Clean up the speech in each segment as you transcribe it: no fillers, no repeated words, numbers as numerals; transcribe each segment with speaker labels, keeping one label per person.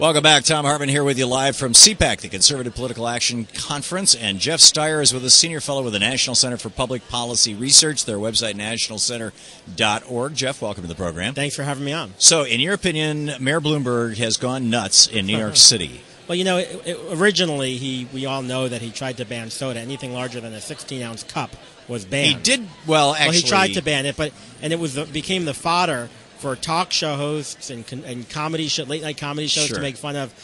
Speaker 1: Welcome back. Thom Hartmann here with you live from CPAC, the Conservative Political Action Conference. And Jeff Steyer is with us, Senior Fellow with the National Center for Public Policy Research, their website, nationalcenter.org. Jeff, welcome to the program.
Speaker 2: Thanks for having me on.
Speaker 1: So, in your opinion, Mayor Bloomberg has gone nuts in New York City.
Speaker 2: Well, you know, originally, we all know that he tried to ban soda. Anything larger than a 16-ounce cup was banned.
Speaker 1: He did, well, actually...
Speaker 2: Well, he tried to ban it, and it became the fodder for talk show hosts and comedy late-night comedy shows to make fun of.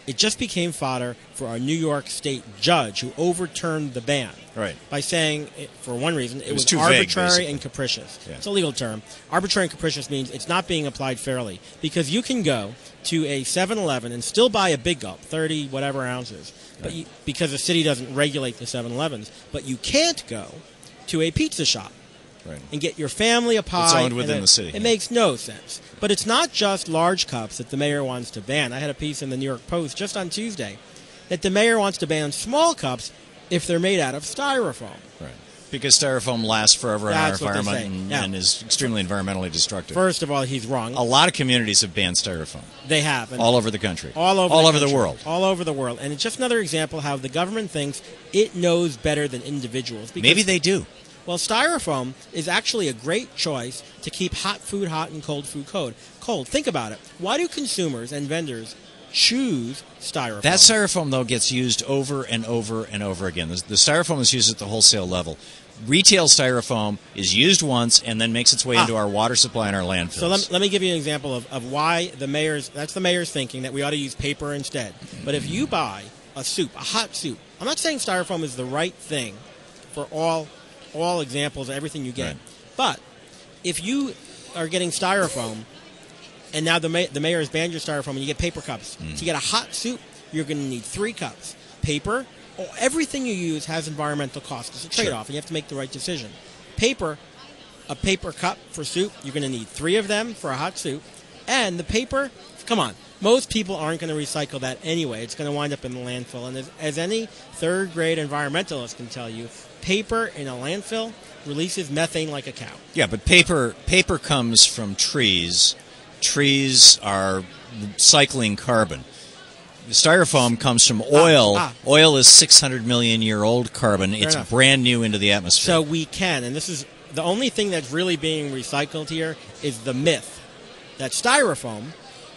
Speaker 2: It just became fodder for our New York State judge who overturned the ban by saying, for one reason, it was arbitrary and capricious. Yeah. It's a legal term. Arbitrary and capricious means it's not being applied fairly, because you can go to a 7-Eleven and still buy a big gulp, 30 whatever ounces, but because the city doesn't regulate the 7-Elevens, but you can't go to a pizza shop and get your family a pie.
Speaker 1: It's owned within the city.
Speaker 2: It makes no sense. But it's not just large cups that the mayor wants to ban. I had a piece in the New York Post just on Tuesday that the mayor wants to ban small cups if they're made out of styrofoam.
Speaker 1: Right. Because styrofoam lasts forever in our environment and is extremely environmentally destructive.
Speaker 2: First of all, he's wrong.
Speaker 1: A lot of communities have banned styrofoam.
Speaker 2: They have.
Speaker 1: All over the country.
Speaker 2: All over
Speaker 1: the world.
Speaker 2: All over the world. And it's just another example how the government thinks it knows better than individuals.
Speaker 1: Maybe they do.
Speaker 2: Well, styrofoam is actually a great choice to keep hot food hot and cold food cold. Think about it. Why do consumers and vendors choose styrofoam?
Speaker 1: That styrofoam, though, gets used over and over and over again. The styrofoam is used at the wholesale level. Retail styrofoam is used once and then makes its way into our water supply and our landfills.
Speaker 2: So let me give you an example of why the mayor's thinking that we ought to use paper instead. But if you buy a soup, a hot soup, I'm not saying styrofoam is the right thing for all examples of everything you get. Right. But if you are getting styrofoam, and now the mayor has banned your styrofoam, and you get paper cups. To get a hot soup, you're going to need 3 cups. Paper, everything you use has environmental costs. It's a trade-off, and you have to make the right decision. A paper cup for soup, you're going to need 3 of them for a hot soup. And the paper, come on, most people aren't going to recycle that anyway. It's going to wind up in the landfill. And as any third-grade environmentalist can tell you, paper in a landfill releases methane like a cow.
Speaker 1: Yeah, but paper comes from trees. Trees are cycling carbon. The styrofoam comes from oil. Oil is 600 million year old carbon. It's brand new into the atmosphere.
Speaker 2: So we can, and this is the only thing that's really being recycled here is the myth that styrofoam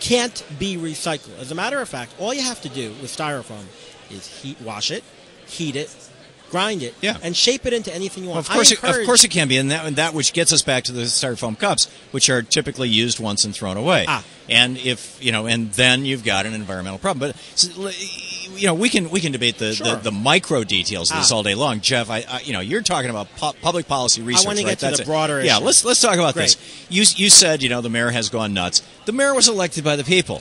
Speaker 2: can't be recycled. As a matter of fact, all you have to do with styrofoam is wash it, heat it, grind it, and shape it into anything you want.
Speaker 1: Well, of course it can be, and that which gets us back to the styrofoam cups, which are typically used once and thrown away. And and then you've got an environmental problem. But we can debate the micro details of this all day long. Jeff, you're talking about public policy research.
Speaker 2: I want to get to the broader issue.
Speaker 1: Yeah, let's talk about this. You said the mayor has gone nuts. The mayor was elected by the people.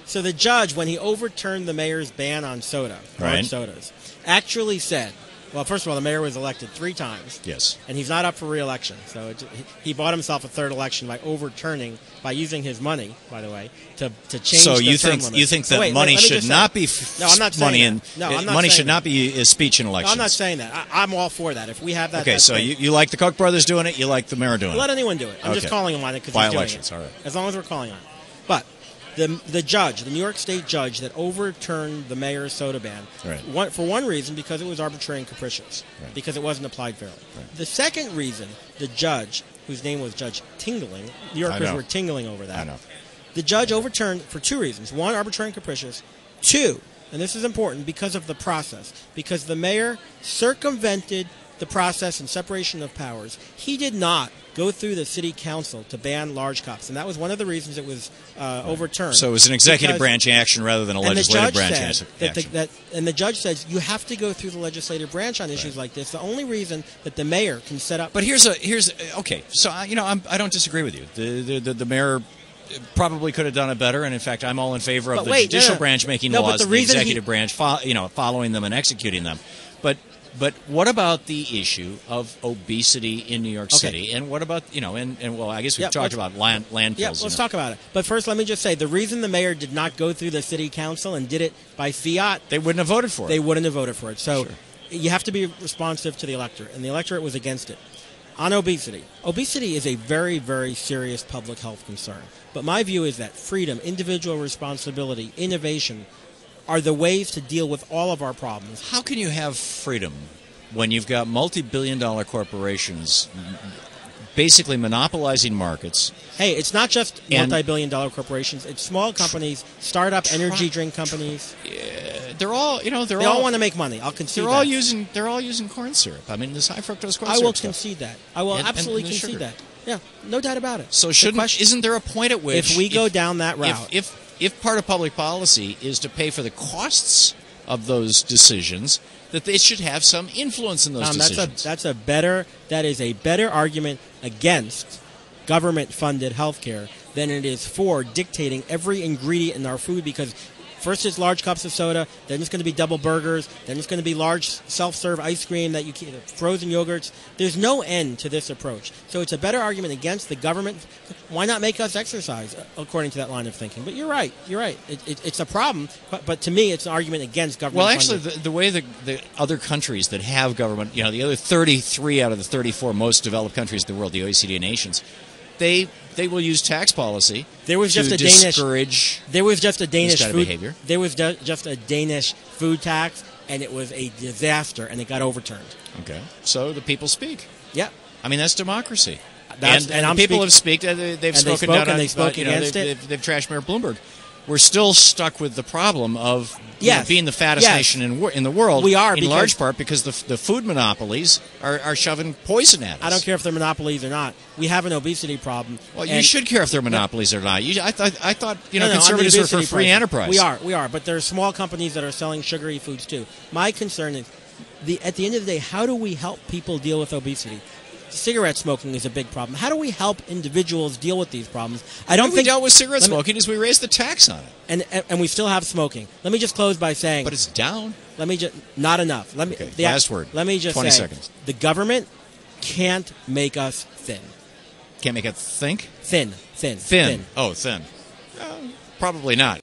Speaker 2: So the judge, when he overturned the mayor's ban on large sodas, actually said, well, first of all, the mayor was elected 3 times.
Speaker 1: Yes.
Speaker 2: And he's not up for re-election. So he bought himself a 3rd election by using his money, by the way, to change the term limits.
Speaker 1: You think that money should not be money should not be speech in elections?
Speaker 2: No, I'm not saying that. I'm all for that. If we have that.
Speaker 1: Okay, so you like the Koch brothers doing it, you like the mayor doing it.
Speaker 2: Let anyone do it. I'm just calling him on it because he's doing it.
Speaker 1: All right.
Speaker 2: As long as we're calling on it. But the judge, the New York State judge that overturned the mayor's soda ban, for one reason, because it was arbitrary and capricious, because it wasn't applied fairly. The second reason, the judge, whose name was Judge Tingling, New Yorkers were tingling over that.
Speaker 1: I know.
Speaker 2: The judge overturned for 2 reasons. 1, arbitrary and capricious. 2, and this is important, because of the process. Because the mayor circumvented the process and separation of powers. He did not go through the city council to ban large cups, and that was one of the reasons it was overturned.
Speaker 1: So it was an executive branch action rather than a legislative branch action.
Speaker 2: And the judge says you have to go through the legislative branch on issues like this. The only reason that the mayor can set up.
Speaker 1: But here's okay. So I don't disagree with you. The mayor probably could have done it better, and in fact, I'm all in favor of the judicial branch making laws, the executive branch following them and executing them. But what about the issue of obesity in New York City? And what about, I guess we've talked about landfills.
Speaker 2: Yeah, let's talk about it. But first, let me just say, the reason the mayor did not go through the city council and did it by fiat...
Speaker 1: They wouldn't have voted for it.
Speaker 2: They wouldn't have voted for it. So you have to be responsive to the electorate, and the electorate was against it. on obesity. Obesity is a very, very serious public health concern. But my view is that freedom, individual responsibility, innovation are the ways to deal with all of our problems.
Speaker 1: How can you have freedom when you've got multi-billion-dollar corporations basically monopolizing markets?
Speaker 2: Hey, it's not just multi-billion-dollar corporations. It's small companies, startup energy drink companies.
Speaker 1: They're all, they
Speaker 2: all want to make money. I'll concede
Speaker 1: they're
Speaker 2: that.
Speaker 1: They're all using corn syrup. I mean, this high fructose corn syrup.
Speaker 2: I will concede that. I will absolutely concede that. Yeah, no doubt about it.
Speaker 1: So isn't there a point at which,
Speaker 2: if we go down that route,
Speaker 1: if part of public policy is to pay for the costs of those decisions, that it should have some influence in those decisions?
Speaker 2: That is a better argument against government-funded health care than it is for dictating every ingredient in our food, because first it's large cups of soda, then it's going to be double burgers, then it's going to be large self-serve ice cream, frozen yogurts. There's no end to this approach. So it's a better argument against the government. Why not make us exercise, according to that line of thinking? But you're right. It's a problem, but to me it's an argument against government.
Speaker 1: Well, actually, the way the other countries that have government, the other 33 out of the 34 most developed countries in the world, the OECD nations, they will use tax policy to discourage
Speaker 2: There was just a Danish
Speaker 1: this kind of behavior.
Speaker 2: There was just a Danish food tax, and it was a disaster, and it got overturned.
Speaker 1: Okay, so the people speak.
Speaker 2: Yeah,
Speaker 1: I mean that's democracy.
Speaker 2: And
Speaker 1: people have spoken. They've spoken down.
Speaker 2: They spoke against it.
Speaker 1: They've trashed Mayor Bloomberg. We're still stuck with the problem of being the fattest nation in the world.
Speaker 2: We are,
Speaker 1: in large part because the food monopolies are shoving poison at us.
Speaker 2: I don't care if they're monopolies or not. We have an obesity problem.
Speaker 1: Well, you should care if they're monopolies or not. I thought conservatives were for free enterprise.
Speaker 2: We are, but there are small companies that are selling sugary foods too. My concern is, at the end of the day, how do we help people deal with obesity? Cigarette smoking is a big problem. How do we help individuals deal with these problems?
Speaker 1: We dealt with cigarette smoking is we raised the tax on it,
Speaker 2: and we still have smoking. Let me just close by saying,
Speaker 1: but it's down.
Speaker 2: Not enough.
Speaker 1: Last word.
Speaker 2: Let me just
Speaker 1: 20
Speaker 2: say,
Speaker 1: seconds.
Speaker 2: The government can't make us thin.
Speaker 1: Can't make us think?
Speaker 2: Thin.
Speaker 1: Oh, thin. Probably not.